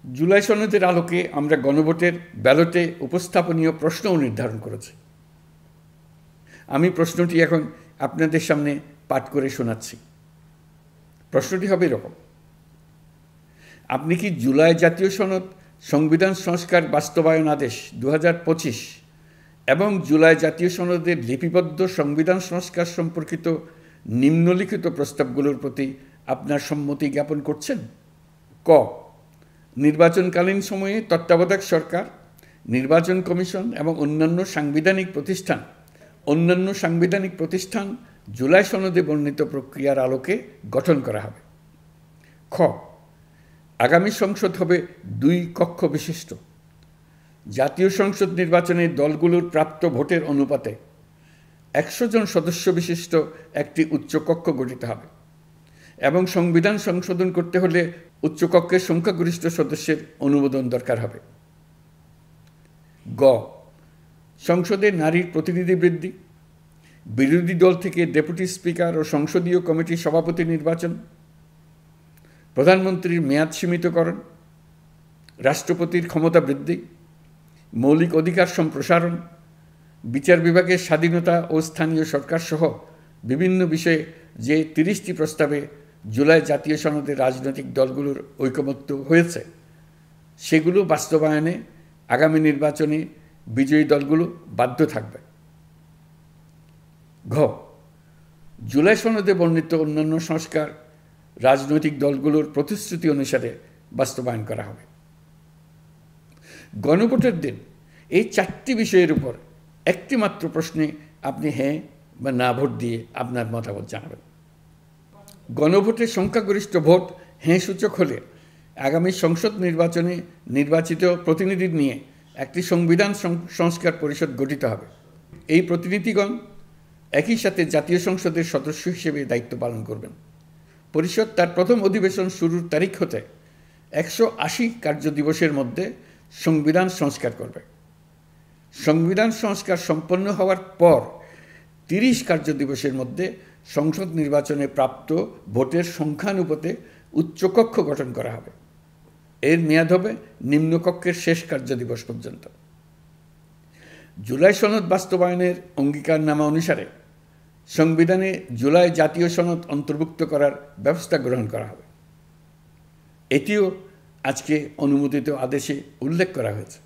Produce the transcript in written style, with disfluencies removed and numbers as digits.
জুলাই সনদের আলোকে আমরা গণভোটের ব্যালটে উপস্থাপনীয় প্রশ্নও নির্ধারণ করেছি। আমি প্রশ্নটি এখন আপনাদের সামনে পাঠ করে শোনাচ্ছি। প্রশ্নটি হবে এরকম: আপনি কি জুলাই জাতীয় সনদ সংবিধান সংস্কার বাস্তবায়ন আদেশ 2025 এবং জুলাই জাতীয় সনদের লিপিবদ্ধ সংবিধান সংস্কার সম্পর্কিত নিম্নলিখিত প্রস্তাবগুলোর প্রতি আপনার সম্মতি জ্ঞাপন করছেন? ক, নির্বাচনকালীন সময়ে তত্ত্বাবধায়ক সরকার, নির্বাচন কমিশন এবং অন্যান্য সাংবিধানিক প্রতিষ্ঠান জুলাই সনদে বর্ণিত প্রক্রিয়ার আলোকে গঠন করা হবে। খ, আগামী সংসদ হবে 2 কক্ষ বিশিষ্ট। জাতীয় সংসদ নির্বাচনে দলগুলোর প্রাপ্ত ভোটের অনুপাতে 100 জন সদস্য বিশিষ্ট একটি উচ্চকক্ষ গঠিত হবে এবং সংবিধান সংশোধন করতে হলে উচ্চকক্ষের সংখ্যাগরিষ্ঠ সদস্যের অনুমোদন দরকার হবে। গ, সংসদে নারীর প্রতিনিধি বৃদ্ধি, বিরোধী দল থেকে ডেপুটি স্পিকার ও সংসদীয় কমিটির সভাপতি নির্বাচন, প্রধানমন্ত্রীর মেয়াদ সীমিতকরণ, রাষ্ট্রপতির ক্ষমতা বৃদ্ধি, মৌলিক অধিকার সম্প্রসারণ, বিচার বিভাগের স্বাধীনতা ও স্থানীয় সরকার সহ বিভিন্ন বিষয়ে যে 30টি প্রস্তাবে জুলাই জাতীয় সনদে রাজনৈতিক দলগুলোর ঐকমত্য হয়েছে সেগুলো বাস্তবায়নে আগামী নির্বাচনে বিজয়ী দলগুলো বাধ্য থাকবে। ঘ, জুলাই সনদে বর্ণিত অন্যান্য সংস্কার রাজনৈতিক দলগুলোর প্রতিশ্রুতি অনুসারে বাস্তবায়ন করা হবে। গণভোটের দিন এই 4টি বিষয়ের উপর একটি মাত্র প্রশ্নে আপনি হ্যাঁ বা না ভোট দিয়ে আপনার মতামত জানাবেন। গণভোটের সংখ্যাগরিষ্ঠ ভোট হ্যাঁ সূচক হলে আগামী সংসদ নির্বাচনে নির্বাচিত প্রতিনিধি নিয়ে একটি সংবিধান সংস্কার পরিষদ গঠিত হবে। এই প্রতিনিধিগণ একই সাথে জাতীয় সংসদের সদস্য হিসেবে দায়িত্ব পালন করবেন। পরিষদ তার প্রথম অধিবেশন শুরুর তারিখ হতে 180 কার্যদিবসের মধ্যে সংবিধান সংস্কার করবে। সংবিধান সংস্কার সম্পন্ন হওয়ার পর 30 কার্যদিবসের মধ্যে সংসদ নির্বাচনে প্রাপ্ত ভোটের সংখ্যানুপাতে উচ্চকক্ষ গঠন করা হবে। এর মেয়াদ হবে নিম্নকক্ষের শেষ কার্যদিবস পর্যন্ত। জুলাই সনদ বাস্তবায়নের অঙ্গীকারনামা অনুসারে সংবিধানে জুলাই জাতীয় সনদ অন্তর্ভুক্ত করার ব্যবস্থা গ্রহণ করা হবে। এটিও আজকে অনুমোদিত আদেশে উল্লেখ করা হয়েছে।